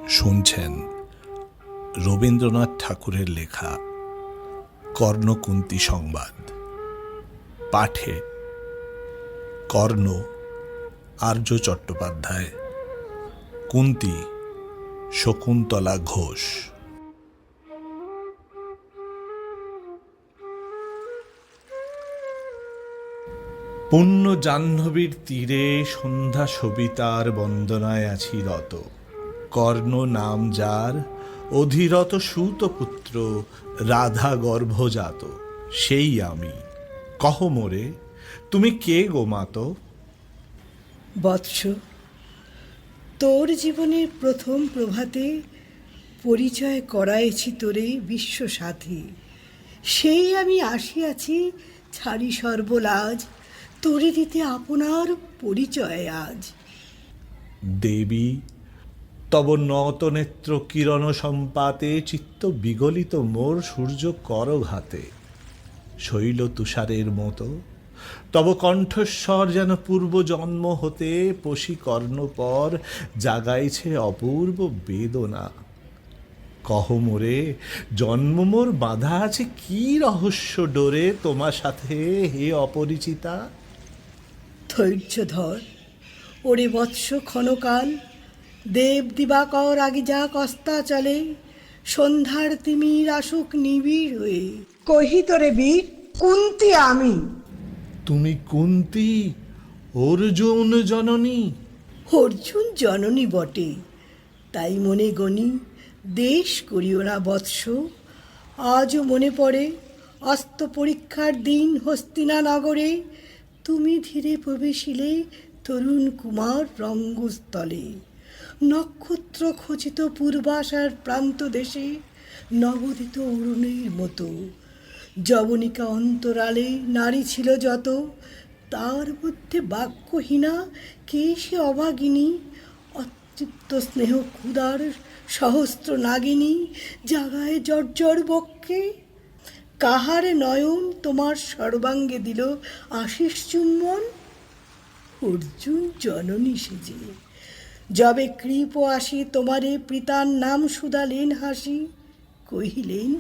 শুনছেন রবীন্দ্রনাথ ঠাকুরের লেখা কর্ণকুন্তী সংবাদ। পাঠে কর্ণ আর্য চট্টোপাধ্যায়, কুন্তী শকুন্তলা ঘোষ। পুণ্য জাহ্নবীর তীরে সন্ধ্যা সবিতার বন্দনায় আছি রত। কর্ণ নাম যার, অধিরত সুতপুত্র, রাধা গর্ভজাত, সেই আমি। কহ মোরে, তুমি কে গো মাত? বৎস, তোর জীবনের প্রথম প্রভাতে পরিচয় করাইছি তোরে বিশ্বসাথী। সেই আমি আসিয়াছি ছাড়ি সর্বলাজ, তোরে দিতে আপনার পরিচয় আজ। দেবী, তব নত নেত্র কিরণ সম্পাতে চিত্ত বিগলিত মোর সূর্য করঘাতে। শৈল তুষারের মতো তব কণ্ঠস্বর যেন পূর্ব জন্ম হতে পশি কর্ণপর জাগাইছে অপূর্ব বেদনা। কহ মোরে, জন্ম মোর বাঁধা আছে কি রহস্য ডোরে তোমার সাথে হে অপরিচিতা? ধৈর্য ধর ওরে বৎস ক্ষণকাল, দেব দিবাকর আগে যাক অস্তাচলে, সন্ধ্যার তিমির আসুক নিবিড় হয়ে। কহি তোরে বীর, কুন্তী আমি। তুমি কুন্তী, অর্জুন জননী? অর্জুন জননী বটে, তাই মনে গণি দেশ করিও না বৎস। আজও মনে পড়ে অস্ত পরীক্ষার দিন হস্তিনা নগরে, তুমি ধীরে প্রবেশিলে তরুণ কুমার রঙ্গস্থলে। নক্ষত্র খচিত পূর্বাশার প্রান্ত দেশে নবোদিত অরুণের মতো। যবনিকা অন্তরালে নারী ছিল যত, তার মধ্যে বাক্যহীনা কে সে অভাগিনী। অতৃপ্ত স্নেহ ক্ষুধার সহস্র নাগিনী জাগায় জর্জর বক্ষে। কাহার নয়ন তোমার সর্বাঙ্গে দিল আশিস চুম্বন? অর্জুন জননী সেজে। যবে কৃপ আসি তোমারে পিতার নাম শুধালেন হাসি, কহিলেন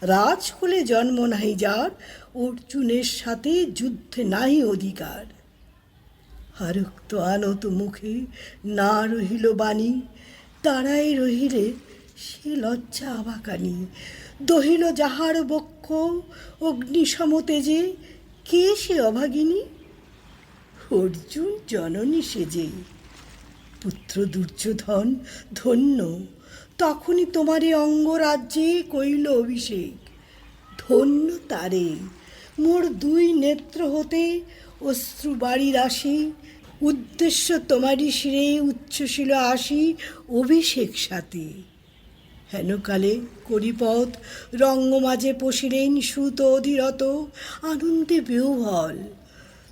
রাজকুলে জন্ম নাহি যার, অর্জুনের সাথে যুদ্ধে নাহি অধিকার। হারক্ত আনত মুখে না রহিল বাণী, তারাই রহিলে সে লজ্জা আবাকানি। দহিল যাহার বক্ষ অগ্নিসম তেজে, কে সে অভাগিনী? অর্জুন জননী সেজে। পুত্র দুর্যোধন ধন্য, তখনই তোমারে অঙ্গরাজ্যে কইল অভিষেক। ধন্য তারে, মোর দুই নেত্র হতে অশ্রু বাড়ির আসি, উদ্দেশ্য তোমারই শিরে উচ্ছ্বসিল আসি অভিষেক সাথে। হেনকালে করিপদ রঙ্গমাঝে পশিলেন সুত অধিরত, আনন্দে বিহ্বল।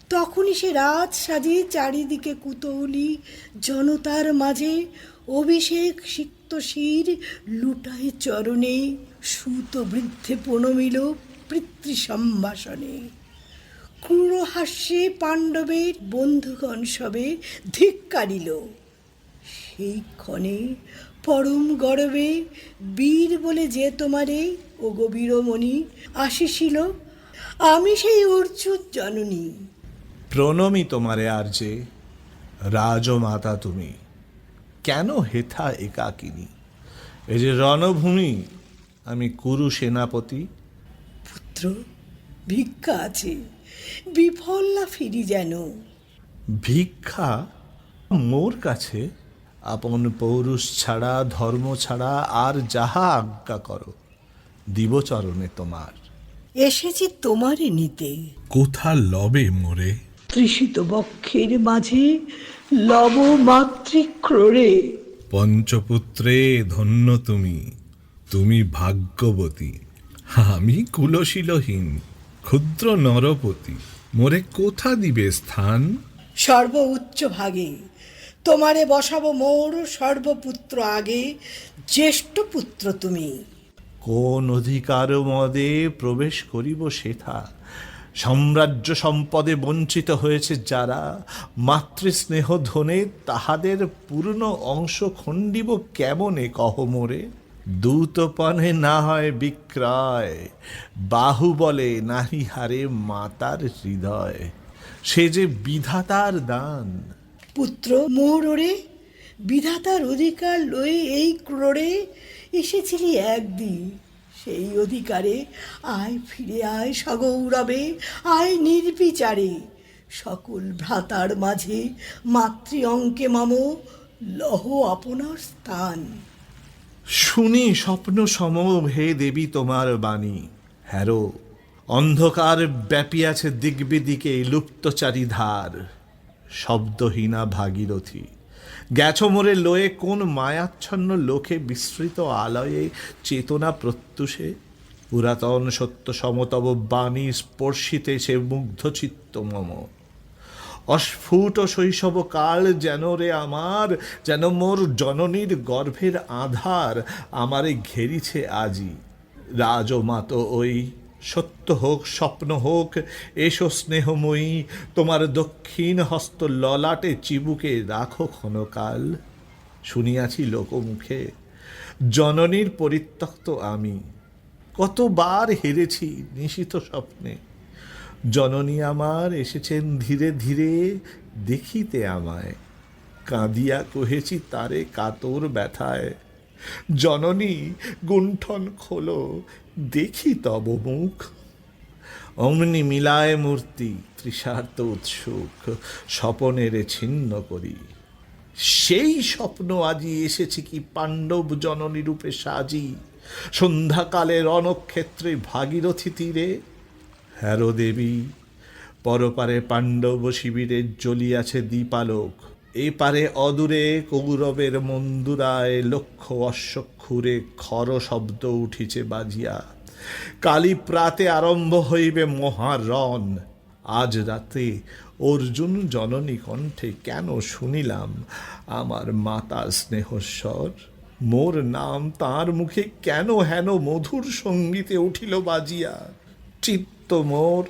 তখনই সে রাত সাজে চারিদিকে কুতূহলী জনতার মাঝে, অভিষেক সিক্ত শির লুটায় চরণে, সুত বৃদ্ধে প্রণমিল পিতৃ সম্ভাষণে। ক্রূর হাস্যে পাণ্ডবের বন্ধুগণ সবে ধিক্কারিল। সেই ক্ষণে পরম গর্বে বীর বলে যে তোমারে ওগো বীরমণি আসিছিল, আমি সেই অর্জুন জননী। প্রণমি তোমারে আর্যে, রাজমাতা তুমি। কেন হেথা একাকিনী? এ যে রণভূমি, আমি কুরু সেনাপতি। পুত্র, ভিক্ষা আছে, বিফল না ফিরি যেন। ভিক্ষা মোর কাছে? আপন পৌরুষ ছাড়া, ধর্ম ছাড়া আর যাহা আজ্ঞা করো, দিব চরণে তোমার। এসেছি তোমারে নিতে। কোথা লবে মোরে? তৃষিত বক্ষের মাঝে লব মাতৃক্রোড়ে। পঞ্চপুত্রে ধন্য তুমি, তুমি ভাগ্যবতী। আমি কুলশীলহীন ক্ষুদ্র নরপতি, মোরে কোথা দিবে স্থান? সর্ব উচ্চ ভাগে তোমারে বসাবো মোর সর্বপুত্র আগে, জ্যেষ্ঠ পুত্র তুমি। কোন অধিকার মদে প্রবেশ করিব সেথা? সাম্রাজ্য সম্পদে বঞ্চিত হয়েছে যারা, মাতৃস্নেহ ধনে তাহাদের পূর্ণ অংশ খণ্ডিব কেমনে কহ মোরে। দূতপণে না হয় বিক্রয়, বাহুবলে নাহি হারে মাতার হৃদয়, সে যে বিধাতার দান। পুত্র মোহরে বিধাতার অধিকার লয়ে এই ক্রোড়ে এসেছিলি একদিন, সেই অধিকারে আয় ফিরে আয় সগৌরবে, আয় নির্বিচারে। সকল ভ্রাতার মাঝে মাতৃ অঙ্কে মম লহ আপনার স্থান। শুনি স্বপ্ন সম হে দেবী তোমার বাণী, হ্যারো অন্ধকার ব্যাপিয়াছে দিগ্বিদিকে লুপ্তচারী ধার। শব্দহীনা ভাগীরথী গেছ মোরে লয়ে কোন মায়াচ্ছন্ন লোকে বিস্তৃত আলয়ে চেতনা প্রত্যুষে। পুরাতন সত্য সমতব বাণী স্পর্শিতেছে মুগ্ধ চিত্ত মম। অস্ফুট শৈশব কাল যেন রে আমার, যেন মোর জননীর গর্ভের আধার আমারে ঘেরিছে আজি। রাজমাত ওই সত্য হোক স্বপ্ন হোক, এসো স্নেহময়ী, তোমার দক্ষিণ হস্ত ললাটে চিবুকে রাখো ক্ষণকাল। শুনিয়াছি লোকমুখে জননীর পরিত্যক্ত আমি, কতবার হেরেছি নিশিত স্বপ্নে। জননী আমার এসেছেন ধীরে ধীরে দেখিতে আমায়, কাঁদিয়া কহেছি তারে কাতর ব্যথায়। জননী গুণ্ঠন খোলো দেখি তব মুখ। অমনি মিলায় মূর্তি তৃষার্ত উৎসুক, স্বপনেরে ছিন্ন করি। সেই স্বপ্ন আজি এসেছে কি পাণ্ডব জননী রূপে সাজি, সন্ধ্যাকালে রণক্ষেত্রে ভাগীরথী তীরে। হ্যারো দেবী, পরপারে পাণ্ডব শিবিরে জ্বলিয়াছে দীপালোক, এপারে অদূরে কৌরবের মন্দুরায় লক্ষ অশ্বক্ষুরে খর শব্দ উঠিছে বাজিয়া। কালী প্রাতে আরম্ভ হইবে মহারণ। আজ রাতে অর্জুন জননী কণ্ঠে কেন শুনিলাম আমার মাতার স্নেহস্বর। মোর নাম তার মুখে কেন হেন মধুর সঙ্গীতে উঠিল বাজিয়া। চিত্ত মোর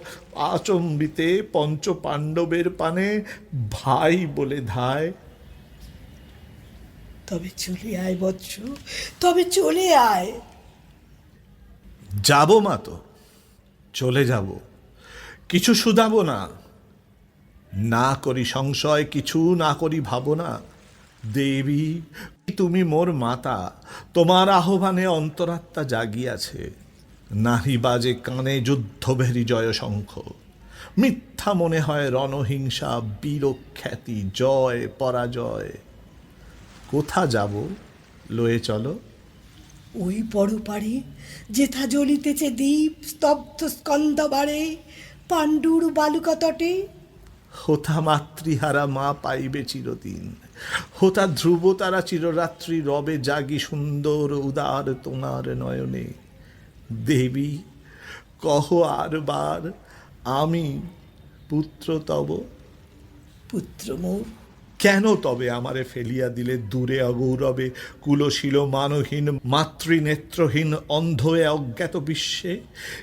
আচম্বিতে পঞ্চ পাণ্ডবের পানে ভাই বলে ধায়। তবে চলে আয় বৎস, তবে চলে আয়। যাব মা, তো চলে যাব, কিছু শুধাবো না। না করি সংশয়, কিছু না করি ভাবনা। দেবী তুমি মোর মাতা, তোমার আহ্বানে অন্তরাত্মা জাগিয়াছে। নাহি বাজে কানে যুদ্ধভেরী জয় শঙ্খ, মিথ্যা মনে হয় রণহিংসা বীরখ্যাতি জয় পরাজয়। কোথা যাব লয়ে চলো। ওই পরপারে যেথা জ্বলিতেছে দ্বীপ স্তব্ধ স্কন্দবারে, পাণ্ডুর বালুকা তটে। হোথা মাতৃহারা মা পাইবে চিরদিন, হোথা ধ্রুব তারা চিররাত্রি রবে জাগি সুন্দর উদার তোমার নয়নে। দেবী কহ আর বার, আমি পুত্র তব। পুত্র মোর, কেন তবে আমারে ফেলিয়া দিলে দূরে অগৌরবে কুলশীল মানহীন মাতৃনেত্রহীন অন্ধ এ অজ্ঞাত বিশ্বে?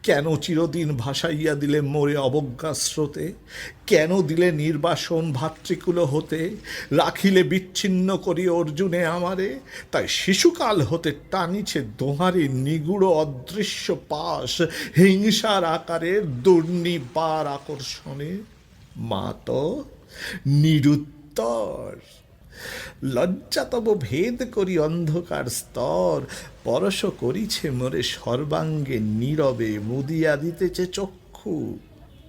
কেন চিরদিন ভাসাইয়া দিলে মোরে অবজ্ঞা স্রোতে? কেন দিলে নির্বাসন ভাতৃকুল হতে? রাখিলে বিচ্ছিন্ন করি অর্জুনে আমারে, তাই শিশুকাল হতে টানিছে দোহারে নিগুড় অদৃশ্য পাশ হিংসার আকারে দুর্নিবার আকর্ষণে। মা তো নিরুত্তর, লজ্জা তব ভেদ করি অন্ধকার স্তর, পরশ করিছে মোরে সর্বাঙ্গে নীরবে মুদিয়া দিতেছে চক্ষু।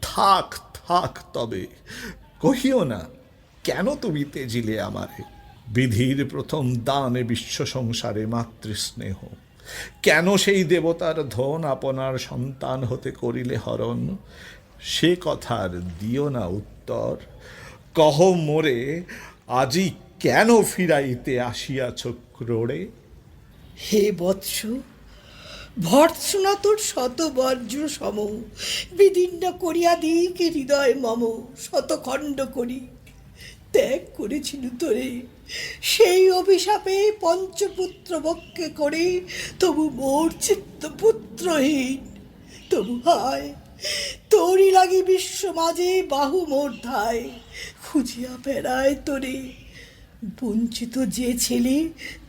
থাক থাক তবে কহিও না, কেন তুমি তেজিলে আমারে? বিধির প্রথম দানে বিশ্ব সংসারে মাতৃস্নেহ, কেন সেই দেবতার ধন আপনার সন্তান হতে করিলে হরণ? সে কথার দিও না উত্তর, কহ মোরে আজি কেন ফিরাইতে আসিয়াছ ক্রোড়ে? হে বৎস, ভর্ৎসনা তোর শত বজ্র সম, বিদীর্ণ করিয়া দিক হৃদয় মম শতখণ্ড করি। ত্যাগ করেছিল তোরে সেই অভিশাপে পঞ্চপুত্র বক্ষে করে, তবু মোর চিত্ত পুত্রহীন। তবু হায় তোরই লাগি বিশ্ব মাঝে বাহু মোর্ধায় খুঁজিয়া ফেরায় তোরে। বঞ্চিত যে ছেলে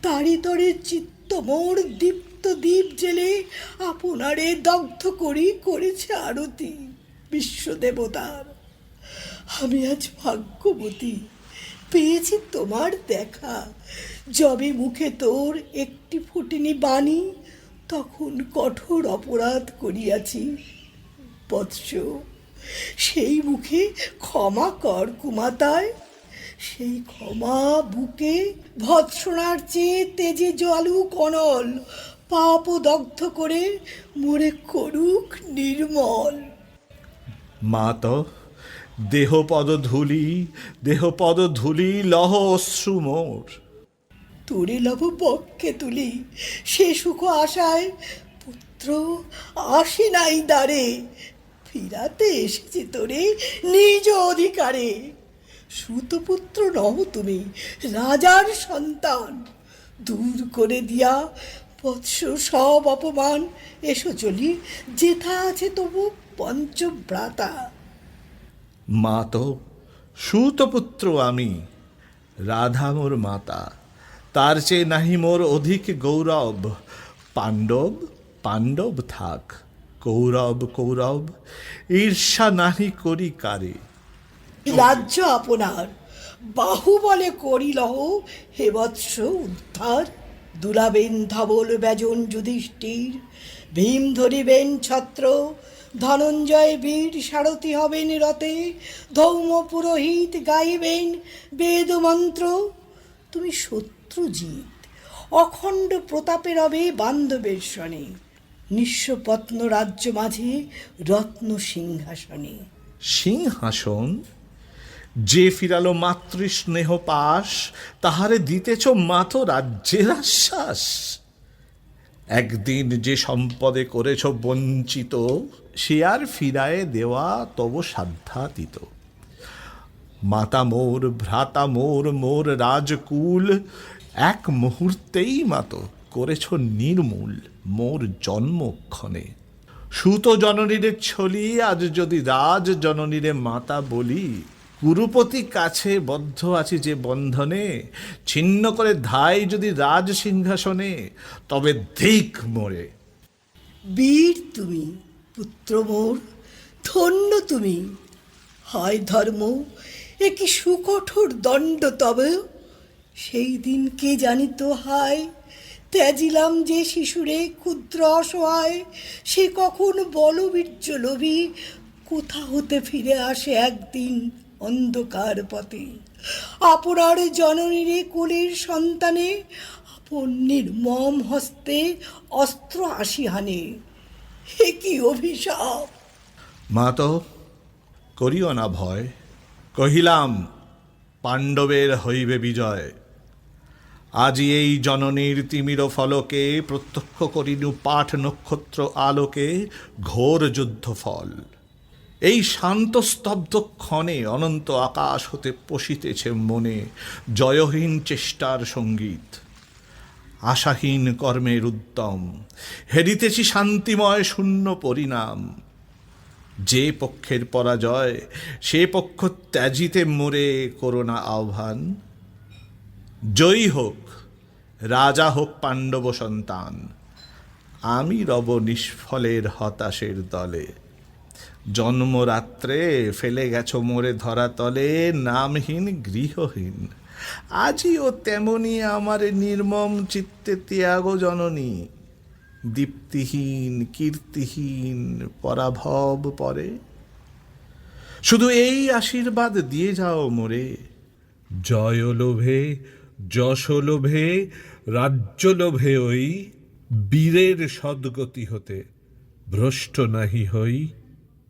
তারি তরে চিত্ত মোর দীপ্ত দীপ জেলে আপনারে দগ্ধ করি করেছে আরতি বিশ্বদেবতার। আমি আজ ভাগ্যবতী, পেয়েছি তোমার দেখা। যবে মুখে তোর একটি ফুটিনি বাণী, তখন কঠোর অপরাধ করিয়াছি বৎস। সেই মুখে ক্ষমা কর কুমাতায়, সেই ক্ষমা বুকে ভৎসনার চেয়ে তেজে জলু কনল পাপ দগ্ধ করে মোরে করুক নির্মল। মা তো দেহপদ ধুলি লহ অশ্রু মোর। তোরে লব পক্ষে তুলি সে সুখ আশায়, পুত্র আসি নাই দ্বারে, ফিরাতে এসেছি তোরে নিজ অধিকারে। সুতপুত্র নহ তুমি, রাজার সন্তান। দূর করে দিয়া বৎস সব অপমান, এসো চলি যেথা আছে তবু পঞ্চব্রাতা। মা তো সুতপুত্র আমি, রাধা মোর মাতা, তার চেয়ে নাহি মোর অধিক গৌরব। পাণ্ডব পাণ্ডব থাক, কৌরব কৌরব, ঈর্ষা নাহি করি কারে। রাজ্য আপনার, বাহুবলে করিলহ হে বৎস উদ্ধার। দুলাবেন ধবল ব্যজন যুধিষ্ঠির, ভীম ধরিবেন ছত্র, ধনঞ্জয় বীর সারথি হবেন রথে, ধৌম পুরোহিত গাইবেন বেদ মন্ত্র। তুমি শত্রুজিৎ অখণ্ড প্রতাপে রবে বান্ধবের সনে, নিঃস্বপত্ন রাজ্য মাঝে রত্ন সিংহাসনে। সিংহাসন? যে ফিরালো মাতৃস্নেহ পাশ, তাহারে দিতেছ মাতো রাজ্যের আশ্বাস। একদিন যে সম্পদে করেছ বঞ্চিত, সে আর ফিরায়ে দেওয়া তব সাধ্যাতীত। মাতা মোর, ভ্রাতা মোর, মোর রাজকুল, এক মুহূর্তেই মাতো করেছ নির্মূল মোর জন্মক্ষণে। সুত জননীরে ছলি আজ যদি রাজ জননীরে মাতা বলি, কুরুপতি কাছে বদ্ধ আছি যে বন্ধনে, ছিন্ন করে ধাই যদি রাজ সিংহাসনে, তবে দিক মোরে। বীর তুমি পুত্র মোর, ধন্য তুমি। হায় ধর্ম, এ কি সুকঠোর দণ্ড তবে। সেই দিন কে জানিত হায়, ত্যাজিলাম যে শিশুরে ক্ষুদ্র অসহায়, সে কখন বলবীর্য লোভী কোথা হতে ফিরে আসে একদিন অন্ধকার পথে। আপনার জননীরে কোলের সন্তানে, আপন নির্মম হস্তে অস্ত্র আসি হানে। হে কি অভিশাপ! মা তো করিও না ভয়, কহিলাম পাণ্ডবের হইবে বিজয়। আজি এই জননীর তিমির ফলকে, প্রত্যক্ষ করিনু পাঠ নক্ষত্র আলোকে ঘোর যুদ্ধ ফল। এই শান্ত স্তব্ধ ক্ষণে অনন্ত আকাশ হতে পশিতেছে মনে জয়হীন চেষ্টার সঙ্গীত, আশাহীন কর্মের উদ্যম। হেরিতেছি শান্তিময় শূন্য পরিণাম। যে পক্ষের পরাজয়, সে পক্ষ ত্যাজিতে মোরে করোনা আহ্বান। জয়ী হোক, রাজা হোক পাণ্ডব সন্তান, আমি রব নিষ্ফলের হতাশের দলে। জন্মরাত্রে ফেলে গেছ মোরে ধরাতলে, নামহীন গৃহহীন। আজিও তেমনি আমার নির্মম চিত্তে ত্যাগ জননী। দীপ্তিহীন কীর্তিহীন পরাভব পরে, শুধু এই আশীর্বাদ দিয়ে যাও মোরে। জয় লোভে, যশ লোভে, রাজ্য লোভে ওই, বীরের সদ্গতি হতে ভ্রষ্ট নাহি হই।